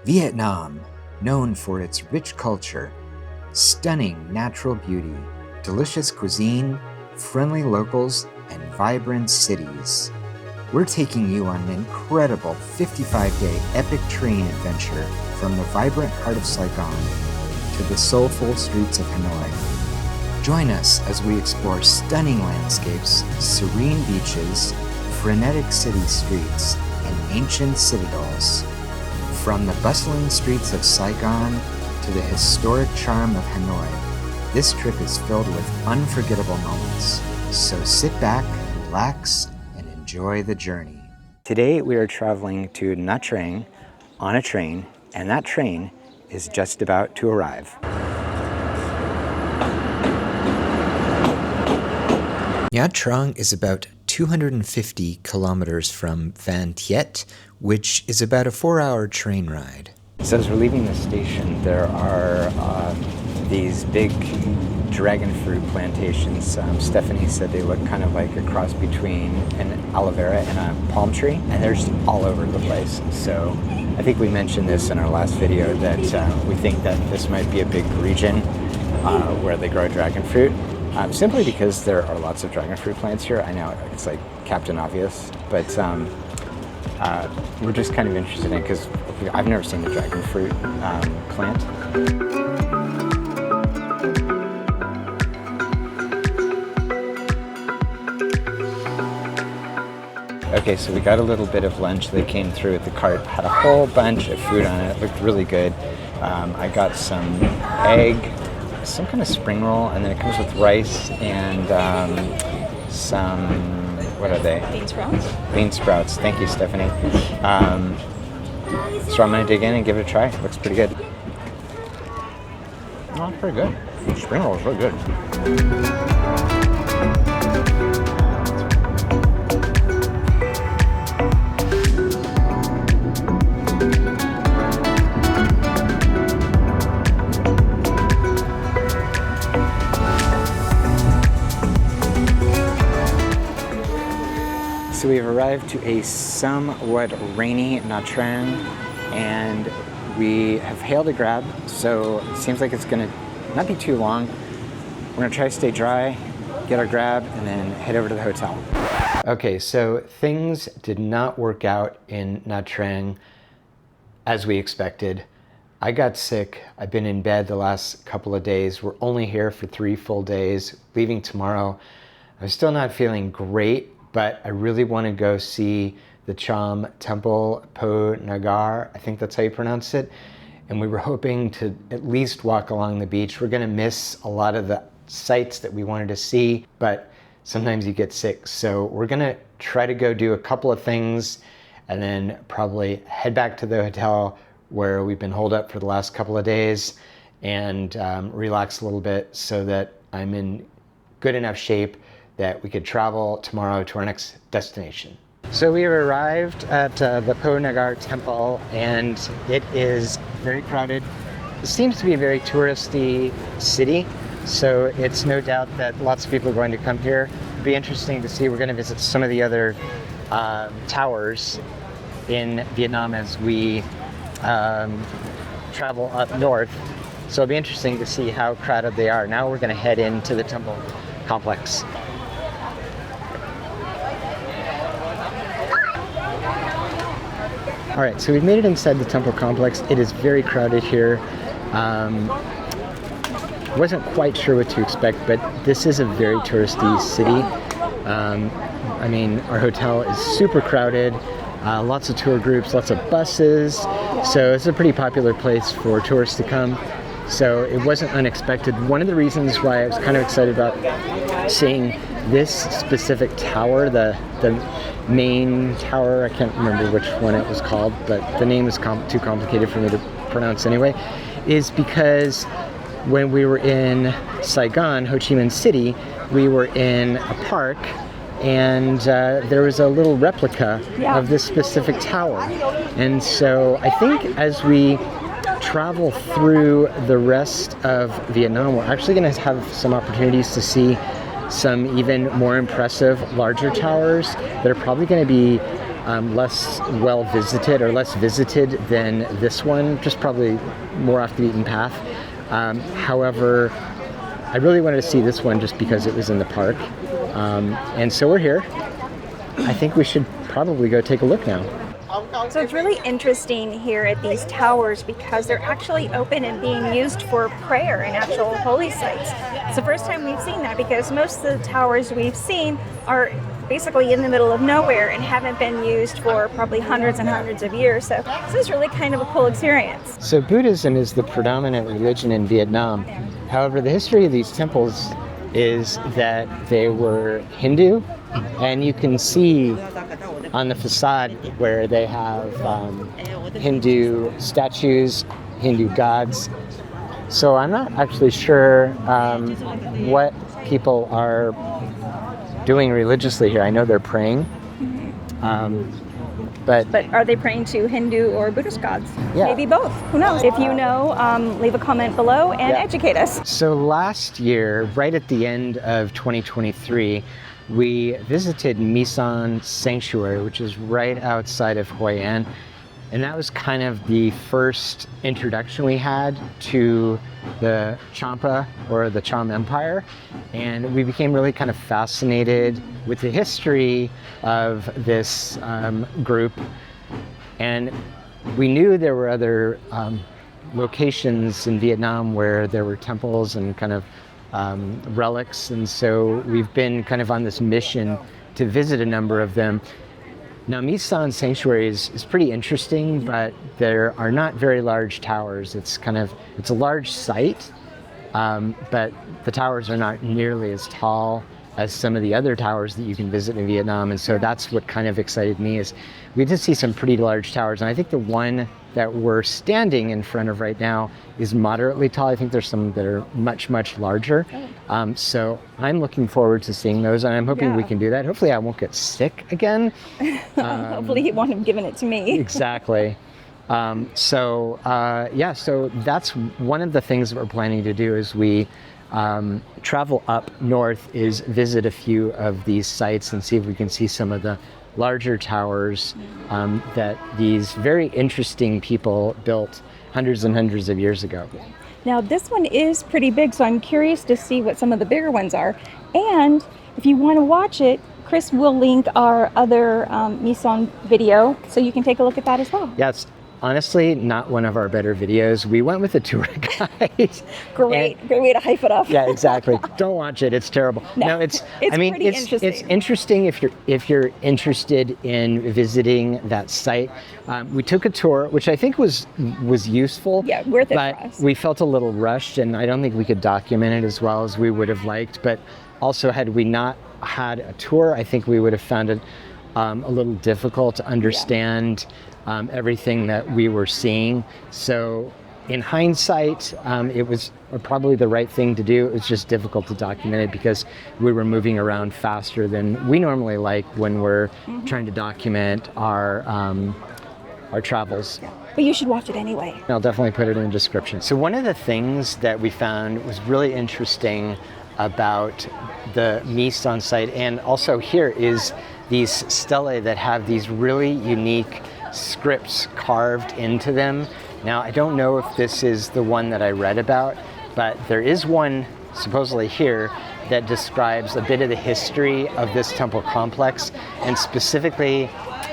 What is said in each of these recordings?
Vietnam, known for its rich culture, stunning natural beauty, delicious cuisine, friendly locals, and vibrant cities. We're taking you on an incredible 55-day epic train adventure from the vibrant heart of Saigon to the soulful streets of Hanoi. Join us as we explore stunning landscapes, serene beaches, frenetic city streets, and ancient citadels. From the bustling streets of Saigon to the historic charm of Hanoi, this trip is filled with unforgettable moments. So sit back, relax, and enjoy the journey. Today we are traveling to Nha Trang on a train, and that train is just about to arrive. Nha Trang is about 250 kilometers from Van Thiet, which is about a 4-hour train ride. So as we're leaving the station, there are these big dragon fruit plantations. Stephanie said they look kind of like a cross between an aloe vera and a palm tree, and they're just all over the place. So I think we mentioned this in our last video that we think that this might be a big region where they grow dragon fruit. Simply because there are lots of dragon fruit plants here. I know it's like Captain Obvious, but we're just kind of interested in it because I've never seen a dragon fruit plant. Okay, so we got a little bit of lunch that came through with the cart. Had a whole bunch of food on it. It looked really good. I got some egg, some kind of spring roll, and then it comes with rice and some, what are they? Bean sprouts. Bean sprouts. Thank you, Stephanie. So I'm going to dig in and give it a try. It looks pretty good. Oh, it's pretty good. The spring roll is really good. So we've arrived to a somewhat rainy Nha Trang, and we have hailed a Grab, so it seems like it's gonna not be too long. We're gonna try to stay dry, get our Grab, and then head over to the hotel. Okay, so things did not work out in Nha Trang as we expected. I got sick. I've been in bed the last couple of days. We're only here for 3 full days, leaving tomorrow. I'm still not feeling great, but I really want to go see the Cham Temple Po Nagar. I think that's how you pronounce it. And we were hoping to at least walk along the beach. We're going to miss a lot of the sights that we wanted to see, but sometimes you get sick. So we're going to try to go do a couple of things and then probably head back to the hotel where we've been holed up for the last couple of days and relax a little bit so that I'm in good enough shape that we could travel tomorrow to our next destination. So we have arrived at the Po Nagar Temple, and it is very crowded. It seems to be a very touristy city, so it's no doubt that lots of people are going to come here. It'll be interesting to see. We're going to visit some of the other towers in Vietnam as we travel up north. So it'll be interesting to see how crowded they are. Now we're going to head into the temple complex. All right, so we've made it inside the temple complex. It is very crowded here. Wasn't quite sure what to expect, but this is a very touristy city. I mean, our hotel is super crowded, lots of tour groups, lots of buses. So it's a pretty popular place for tourists to come. So it wasn't unexpected. One of the reasons why I was kind of excited about seeing this specific tower, the main tower, I can't remember which one it was called, but the name is too complicated for me to pronounce anyway, is because when we were in Saigon, Ho Chi Minh City, we were in a park and there was a little replica of this specific tower. And so I think as we travel through the rest of Vietnam, we're actually going to have some opportunities to see some even more impressive, larger towers that are probably going to be less well visited or less visited than this one, just probably more off the beaten path. However, I really wanted to see this one just because it was in the park. And so we're here. I think we should probably go take a look now. So it's really interesting here at these towers because they're actually open and being used for prayer and actual holy sites. It's the first time we've seen that because most of the towers we've seen are basically in the middle of nowhere and haven't been used for probably hundreds and hundreds of years. So this is really kind of a cool experience. So Buddhism is the predominant religion in Vietnam. However, the history of these temples is that they were Hindu, and you can see on the facade where they have Hindu statues, Hindu gods. So I'm not actually sure what people are doing religiously here. I know they're praying, but are they praying to Hindu or Buddhist gods? Yeah. Maybe both. Who knows? If you know, leave a comment below and educate us. So last year, right at the end of 2023, we visited Misan Sanctuary, which is right outside of Hoi An. And that was kind of the first introduction we had to the Champa or the Cham Empire. And we became really kind of fascinated with the history of this group. And we knew there were other locations in Vietnam where there were temples and kind of relics. And so we've been kind of on this mission to visit a number of them. Now, Misan Sanctuary is pretty interesting, but there are not very large towers. It's a large site, but the towers are not nearly as tall as some of the other towers that you can visit in Vietnam. And so that's what kind of excited me, is we did see some pretty large towers. And I think the one that we're standing in front of right now is moderately tall. I think there's some that are much, much larger. So I'm looking forward to seeing those, and I'm hoping we can do that. Hopefully I won't get sick again. Hopefully he won't have given it to me. Exactly. So that's one of the things that we're planning to do as we travel up north, is visit a few of these sites and see if we can see some of the larger towers that these very interesting people built hundreds and hundreds of years ago. Now this one is pretty big, so I'm curious to see what some of the bigger ones are. And if you want to watch it, Chris will link our other Misan video, so you can take a look at that as well. Yeah, it's honestly not one of our better videos. We went with a tour guide. Great way to hype it up. Yeah, exactly. Don't watch it. It's terrible. No, it's interesting if you're interested in visiting that site. We took a tour, which I think was useful. Yeah, worth it but for us. We felt a little rushed, and I don't think we could document it as well as we would have liked. But also, had we not had a tour, I think we would have found it a little difficult to understand everything that we were seeing. So in hindsight, it was probably the right thing to do. It was just difficult to document it because we were moving around faster than we normally like when we're trying to document our travels. But you should watch it anyway. I'll definitely put it in the description. So one of the things that we found was really interesting about the Misan site, and also here, is these stelae that have these really unique scripts carved into them. Now, I don't know if this is the one that I read about, but there is one supposedly here that describes a bit of the history of this temple complex, and specifically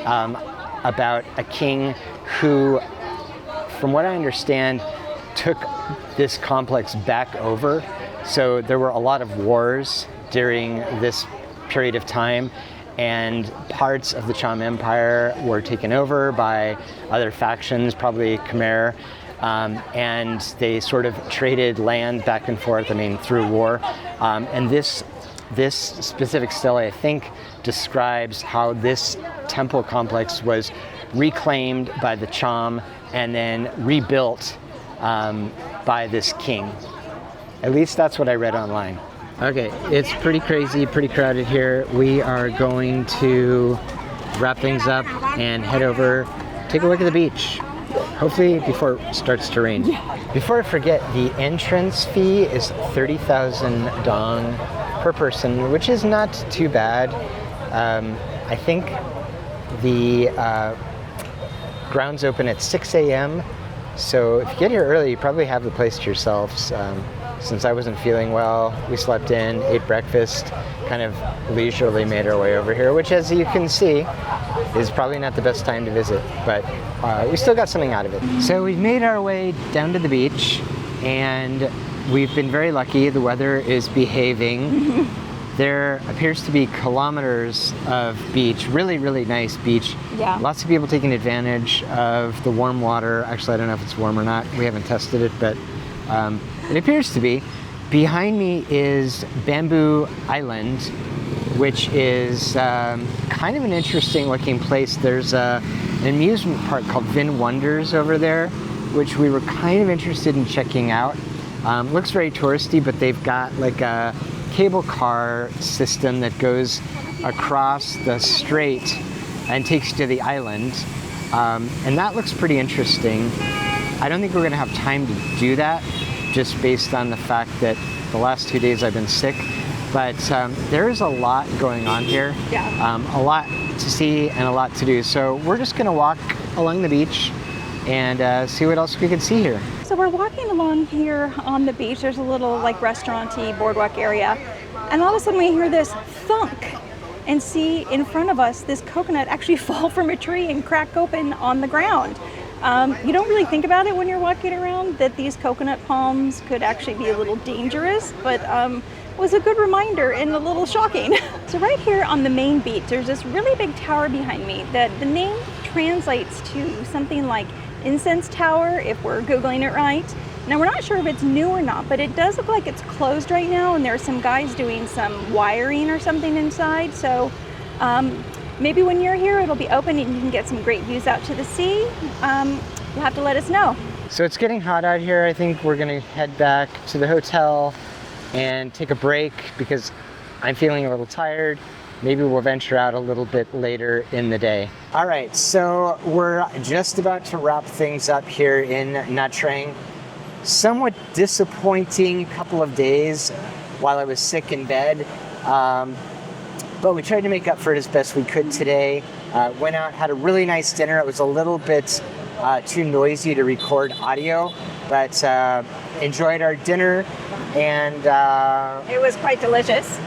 about a king who, from what I understand, took this complex back over. So there were a lot of wars during this period of time, and parts of the Cham Empire were taken over by other factions, probably Khmer, and they sort of traded land back and forth, through war. And this specific stele, I think, describes how this temple complex was reclaimed by the Cham and then rebuilt by this king. At least that's what I read online. Okay, it's pretty crazy, pretty crowded here. We are going to wrap things up and head over, take a look at the beach. Hopefully before it starts to rain. Before I forget, the entrance fee is 30,000 dong per person, which is not too bad. I think The grounds open at 6 a.m. So if you get here early, you probably have the place to yourselves. Since I wasn't feeling well, we slept in, ate breakfast, kind of leisurely made our way over here, which, as you can see, is probably not the best time to visit, but we still got something out of it. So we've made our way down to the beach, and we've been very lucky. The weather is behaving. There appears to be kilometers of beach, really, really nice beach. Yeah. Lots of people taking advantage of the warm water. Actually, I don't know if it's warm or not. We haven't tested it, but it appears to be. Behind me is Bamboo Island, which is kind of an interesting looking place. There's an amusement park called Vin Wonders over there, which we were kind of interested in checking out. Looks very touristy, but they've got like a cable car system that goes across the strait and takes you to the island. And that looks pretty interesting. I don't think we're gonna have time to do that, just based on the fact that the last 2 days I've been sick. But there is a lot going on here. Yeah. A lot to see and a lot to do. So we're just gonna walk along the beach and see what else we can see here. So we're walking along here on the beach. There's a little like restaurant-y boardwalk area. And all of a sudden we hear this thunk and see in front of us this coconut actually fall from a tree and crack open on the ground. You don't really think about it when you're walking around that these coconut palms could actually be a little dangerous, but was a good reminder and a little shocking. So right here on the main beach, there's this really big tower behind me that the name translates to something like Incense Tower, if we're Googling it right. Now we're not sure if it's new or not, but it does look like it's closed right now, and there are some guys doing some wiring or something inside. So maybe when you're here, it'll be open and you can get some great views out to the sea. You'll have to let us know. So it's getting hot out here. I think we're gonna head back to the hotel and take a break because I'm feeling a little tired. Maybe we'll venture out a little bit later in the day. All right, so we're just about to wrap things up here in Nha Trang. Somewhat disappointing couple of days while I was sick in bed, but we tried to make up for it as best we could today. Went out, had a really nice dinner. It was a little bit too noisy to record audio, but enjoyed our dinner, and It was quite delicious.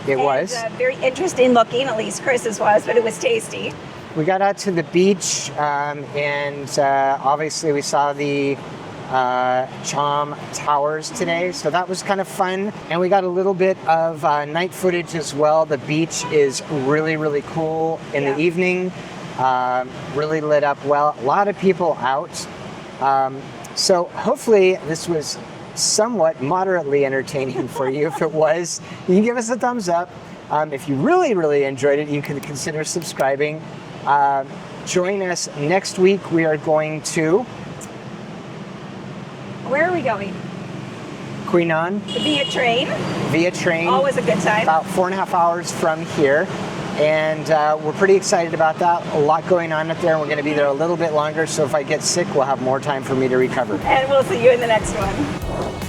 it was. Very interesting looking, at least Chris's was, but it was tasty. We got out to the beach, and obviously we saw the Cham Towers today, so that was kind of fun. And we got a little bit of night footage as well. The beach is really, really cool in the evening. Really lit up well. A lot of people out. So hopefully this was somewhat moderately entertaining for you. If it was, you can give us a thumbs up. If you really, really enjoyed it, you can consider subscribing. Join us next week. We are going to... Where are we going? Quy Nhon Via train. via train. Always a good time. About 4.5 hours from here. And we're pretty excited about that. A lot going on up there, and we're going to be there a little bit longer. So if I get sick, we'll have more time for me to recover. And we'll see you in the next one.